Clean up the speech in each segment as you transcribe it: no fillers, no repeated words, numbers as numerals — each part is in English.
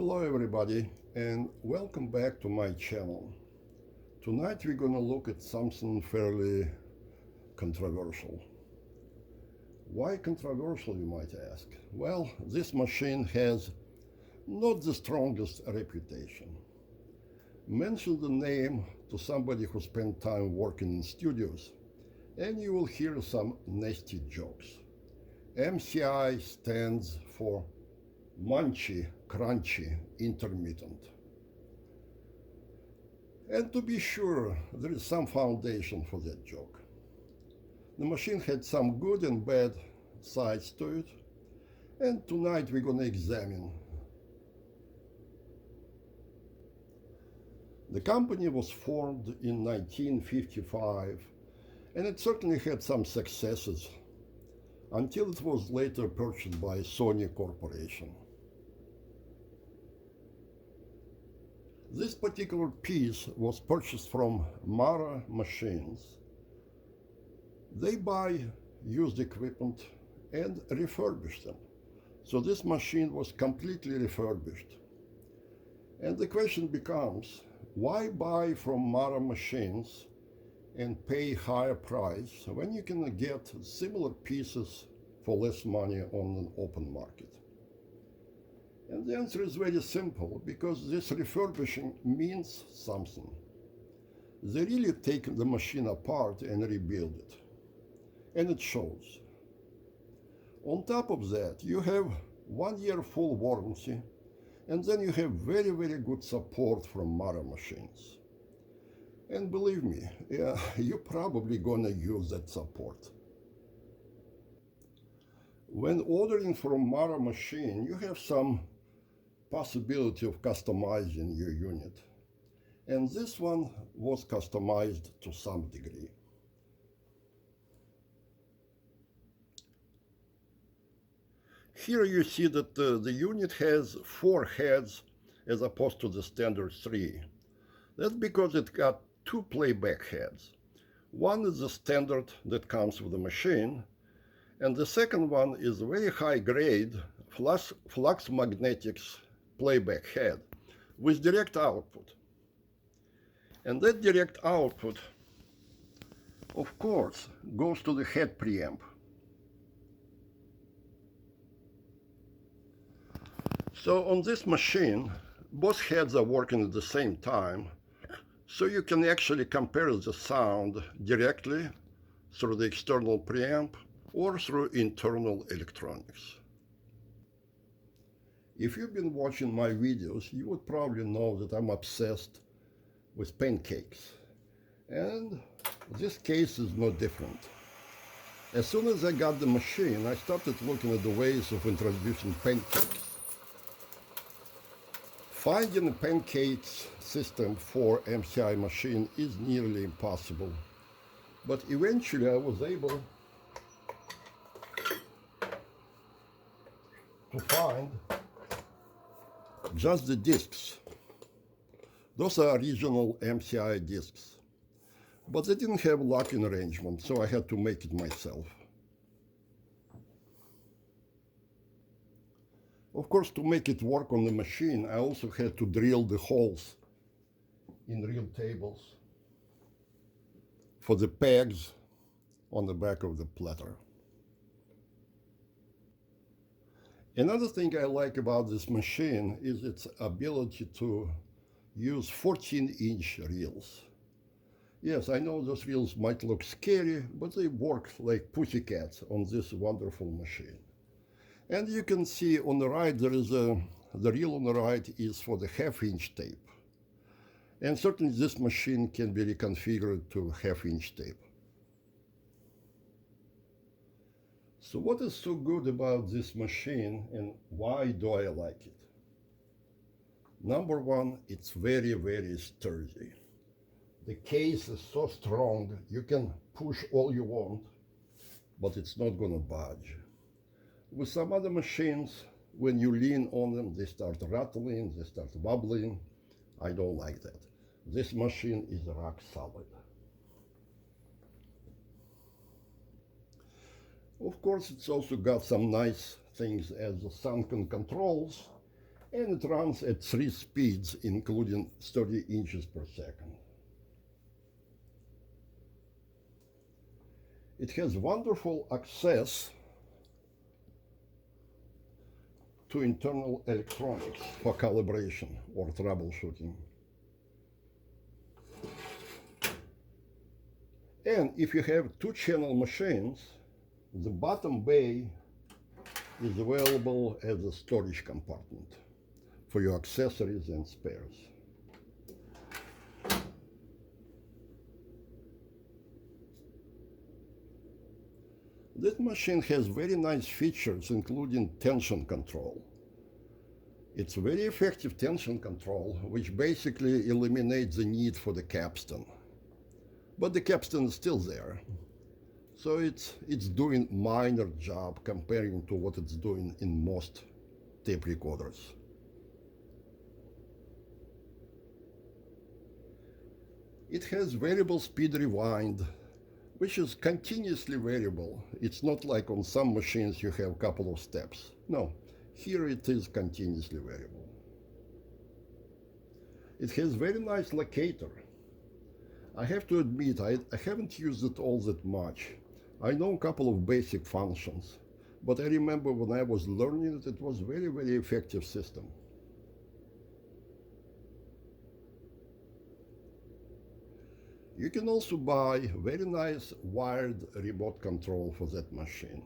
Hello everybody and welcome back to my channel. Tonight we're gonna look at something fairly controversial. Why controversial, you might ask? Well, this machine has not the strongest reputation. Mention the name to somebody who spent time working in studios and you will hear some nasty jokes. MCI stands for munchy, crunchy, intermittent. And to be sure, there is some foundation for that joke. The machine had some good and bad sides to it, and tonight we're going to examine. The company was formed in 1955, and it certainly had some successes until it was later purchased by Sony Corporation. This particular piece was purchased from Mara Machines. They buy used equipment and refurbish them. So this machine was completely refurbished. And the question becomes, why buy from Mara Machines and pay higher price when you can get similar pieces for less money on an open market? And the answer is very simple, because this refurbishing means something. They really take the machine apart and rebuild it. And it shows. On top of that, you have 1 year full warranty, and then you have very, very good support from Mara Machines. And believe me, you're probably gonna use that support. When ordering from Mara Machine, you have some possibility of customizing your unit. And this one was customized to some degree. Here you see that the unit has 4 heads as opposed to the standard 3. That's because it got 2 playback heads. One is the standard that comes with the machine, and the second one is a very high grade flux magnetics playback head with direct output. And that direct output, of course, goes to the head preamp. So on this machine, both heads are working at the same time, so you can actually compare the sound directly through the external preamp or through internal electronics. If you've been watching my videos, you would probably know that I'm obsessed with pancakes. And this case is no different. As soon as I got the machine, I started looking at the ways of introducing pancakes. Finding a pancakes system for MCI machine is nearly impossible. But eventually I was able to find just the discs. Those are original MCI discs. But they didn't have locking arrangement, so I had to make it myself. Of course, to make it work on the machine, I also had to drill the holes in real tables for the pegs on the back of the platter. Another thing I like about this machine is its ability to use 14-inch reels. Yes, I know those reels might look scary, but they work like pussycats on this wonderful machine. And you can see on the right, there is the reel on the right is for the half-inch tape. And certainly this machine can be reconfigured to half-inch tape. So what is so good about this machine and why do I like it? Number one, it's very, very sturdy. The case is so strong, you can push all you want, but it's not gonna budge. With some other machines, when you lean on them, they start rattling, they start wobbling. I don't like that. This machine is rock solid. Of course, it's also got some nice things as the sunken controls and it runs at 3 speeds, including 30 inches per second. It has wonderful access to internal electronics for calibration or troubleshooting. And if you have 2-channel machines, the bottom bay is available as a storage compartment for your accessories and spares. This machine has very nice features, including tension control. It's very effective tension control, which basically eliminates the need for the capstan. But the capstan is still there. So it's doing minor job comparing to what it's doing in most tape recorders. It has variable speed rewind, which is continuously variable. It's not like on some machines you have a couple of steps. No, here it is continuously variable. It has very nice locator. I have to admit, I haven't used it all that much. I know a couple of basic functions, but I remember when I was learning it, it was very, very effective system. You can also buy very nice wired remote control for that machine.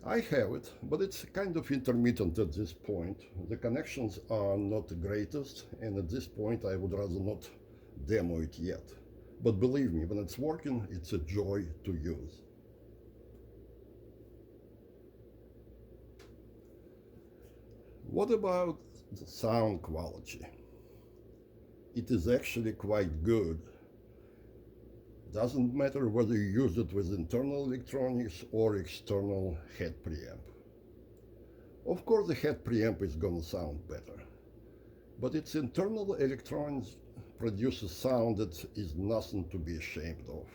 I have it, but it's kind of intermittent at this point. The connections are not the greatest, and at this point I would rather not demo it yet. But believe me, when it's working, it's a joy to use. What about the sound quality? It is actually quite good. Doesn't matter whether you use it with internal electronics or external head preamp. Of course, the head preamp is going to sound better, but its internal electronics produces sound that is nothing to be ashamed of.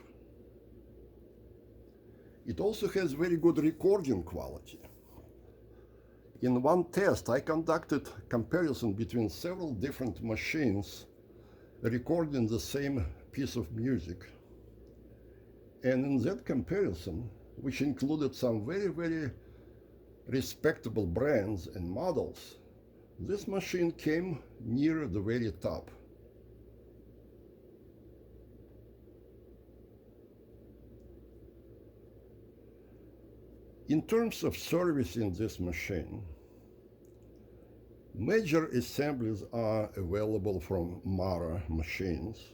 It also has very good recording quality. In one test, I conducted comparison between several different machines recording the same piece of music. And in that comparison, which included some very, very respectable brands and models, this machine came near the very top. In terms of servicing this machine, major assemblies are available from Mara machines,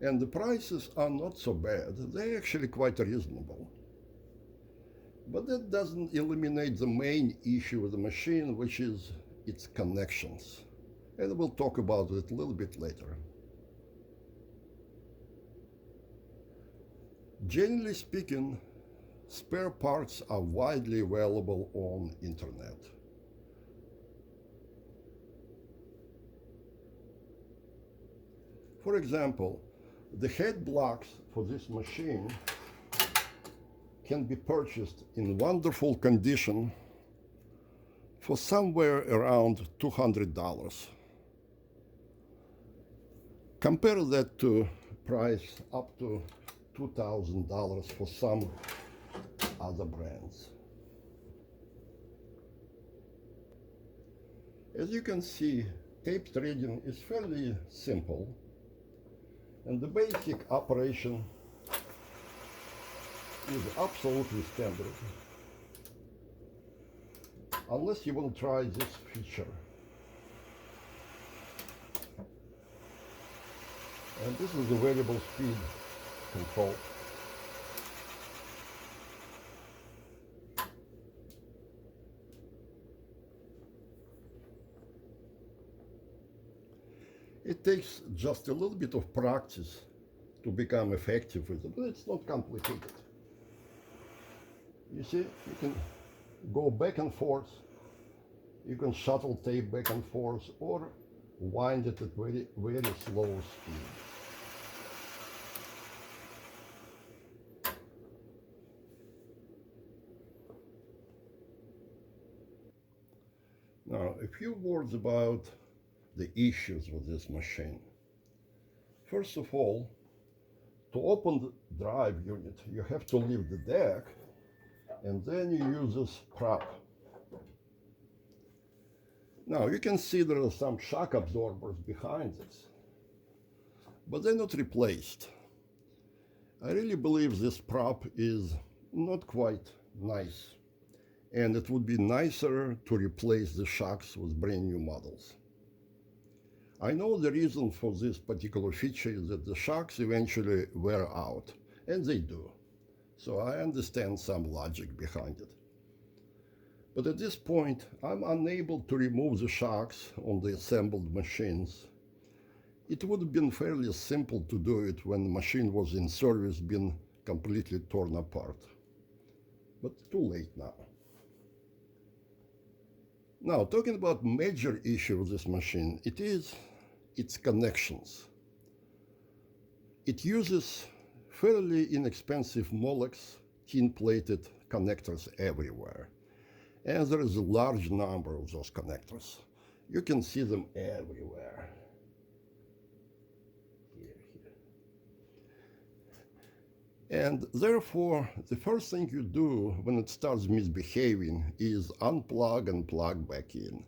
and the prices are not so bad. They're actually quite reasonable. But that doesn't eliminate the main issue with the machine, which is its connections. And we'll talk about it a little bit later. Generally speaking, spare parts are widely available on internet. For example, the head blocks for this machine can be purchased in wonderful condition for somewhere around $200. Compare that to price up to $2,000 for some other brands. As you can see, tape threading is fairly simple, and the basic operation is absolutely standard, unless you want to try this feature. And this is the variable speed control. It takes just a little bit of practice to become effective with it, but it's not complicated. You see, you can go back and forth, you can shuttle tape back and forth, or wind it at very, very slow speed. Now, few words about the issues with this machine. First of all, to open the drive unit, you have to leave the deck and then you use this prop. Now you can see there are some shock absorbers behind this, but they're not replaced. I really believe this prop is not quite nice, and it would be nicer to replace the shocks with brand new models. I know the reason for this particular feature is that the shocks eventually wear out, and they do. So I understand some logic behind it. But at this point, I'm unable to remove the shocks on the assembled machines. It would have been fairly simple to do it when the machine was in service, been completely torn apart. But too late now. Now, talking about major issue with this machine, it is its connections. It uses fairly inexpensive Molex tin-plated connectors everywhere. And there is a large number of those connectors. You can see them everywhere. And therefore, the first thing you do when it starts misbehaving is unplug and plug back in.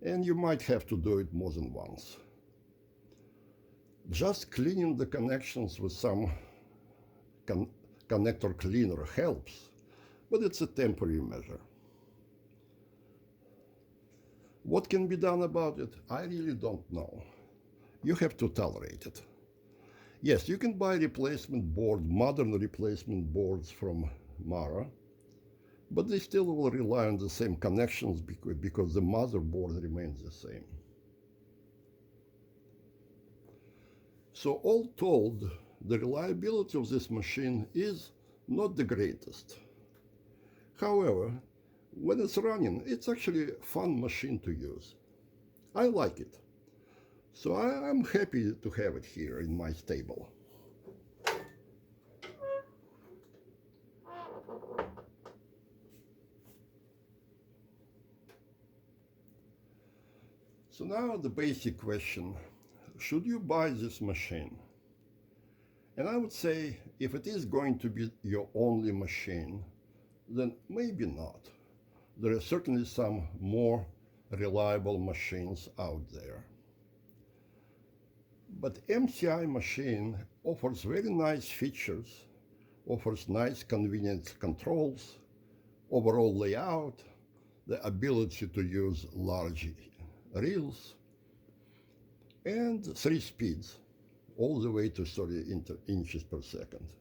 And you might have to do it more than once. Just cleaning the connections with some connector cleaner helps, but it's a temporary measure. What can be done about it? I really don't know. You have to tolerate it. Yes, you can buy replacement board, modern replacement boards from Mara, but they still will rely on the same connections because the motherboard remains the same. So all told, the reliability of this machine is not the greatest. However, when it's running, it's actually a fun machine to use. I like it. So I'm happy to have it here in my stable. So now the basic question, should you buy this machine? And I would say, if it is going to be your only machine, then maybe not. There are certainly some more reliable machines out there. But MCI machine offers very nice features, offers nice convenient controls, overall layout, the ability to use large reels, and 3 speeds, all the way to 30 inches per second.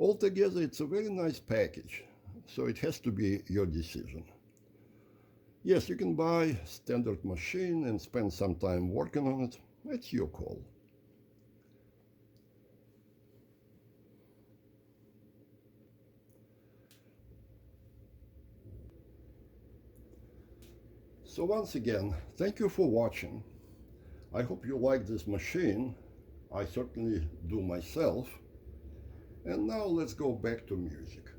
Altogether, it's a very nice package, so it has to be your decision. Yes, you can buy standard machine and spend some time working on it. It's your call. So once again, thank you for watching. I hope you like this machine. I certainly do myself. And now let's go back to music.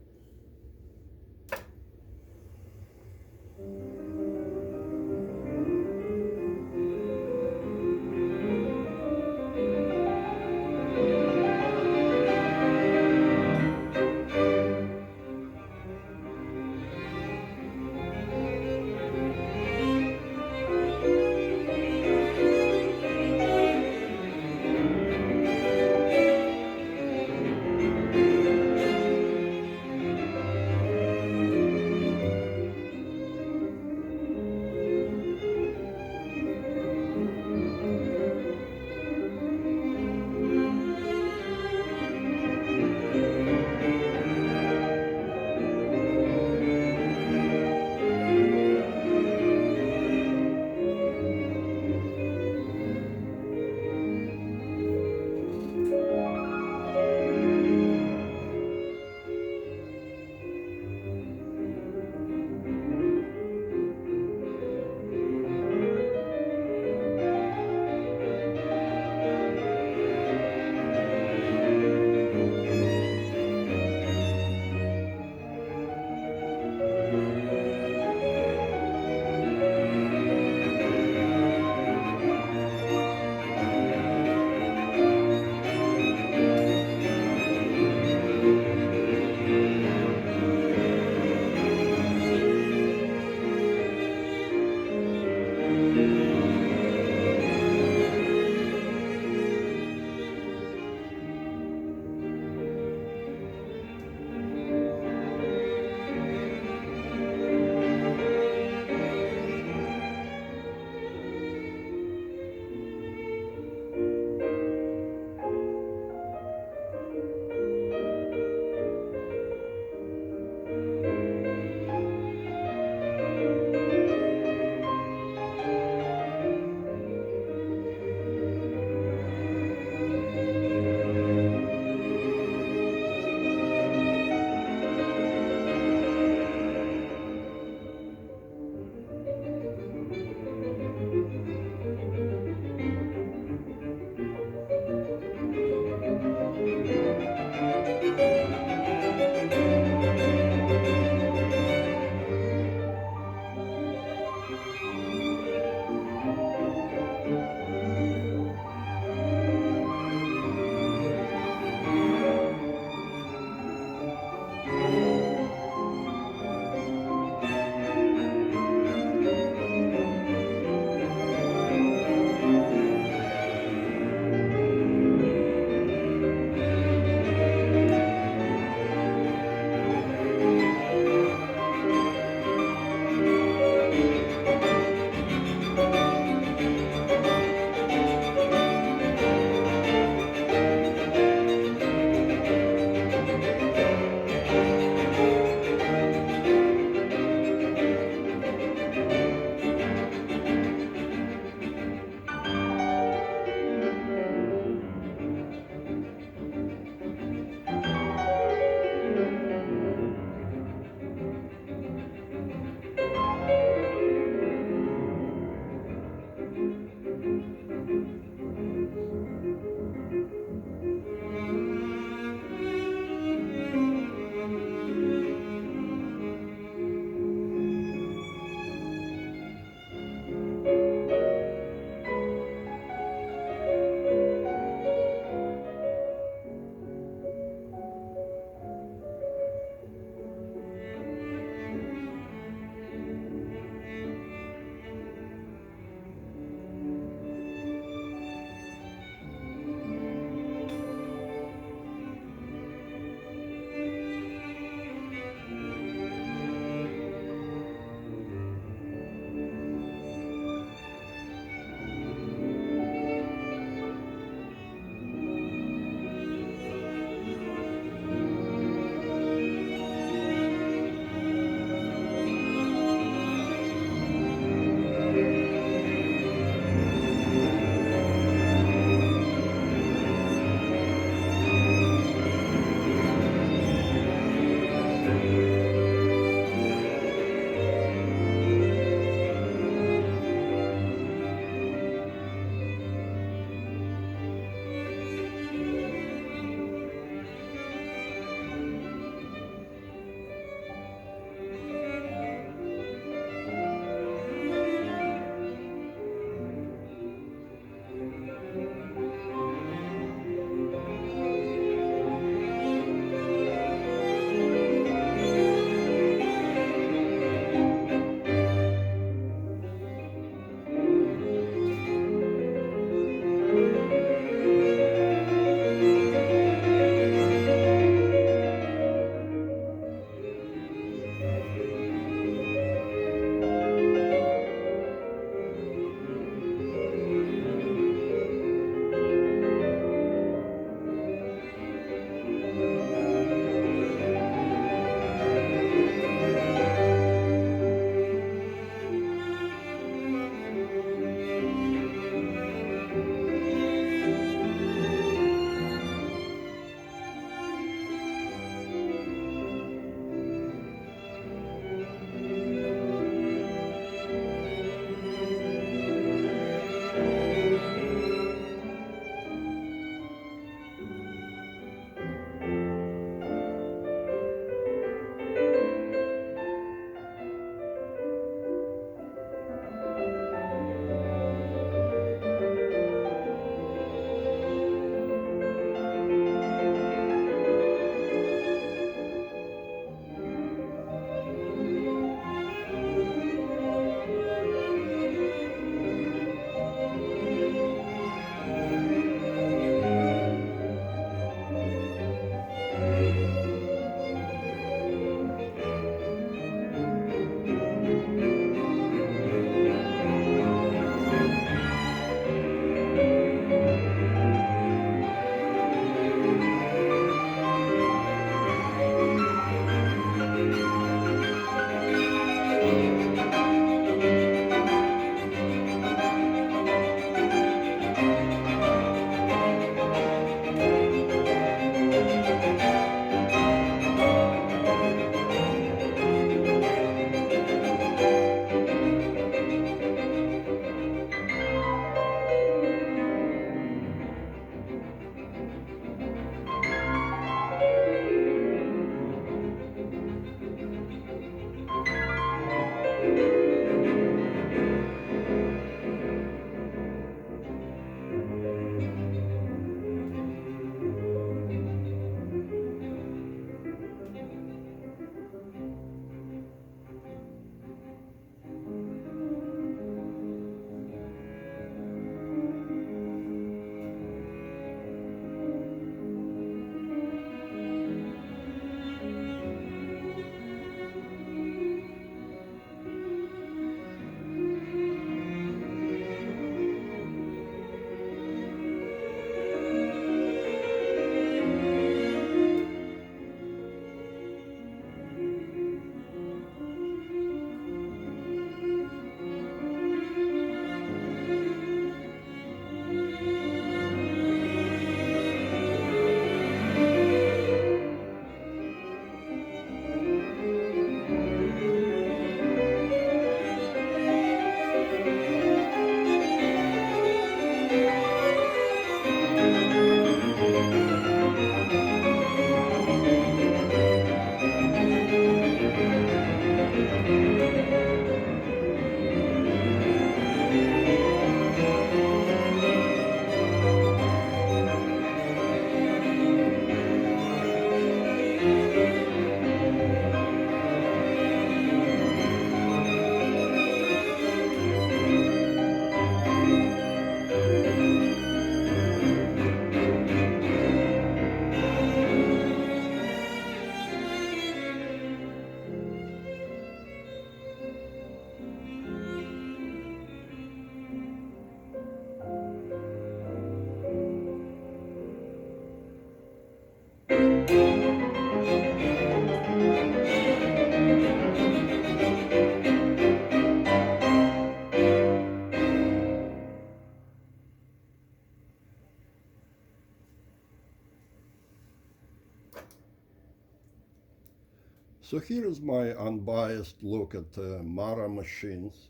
So here is my unbiased look at Mara machines,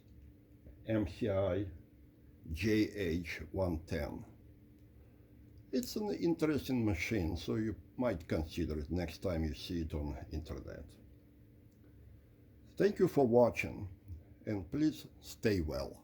MCI JH-110. It's an interesting machine, so you might consider it next time you see it on the internet. Thank you for watching, and please stay well.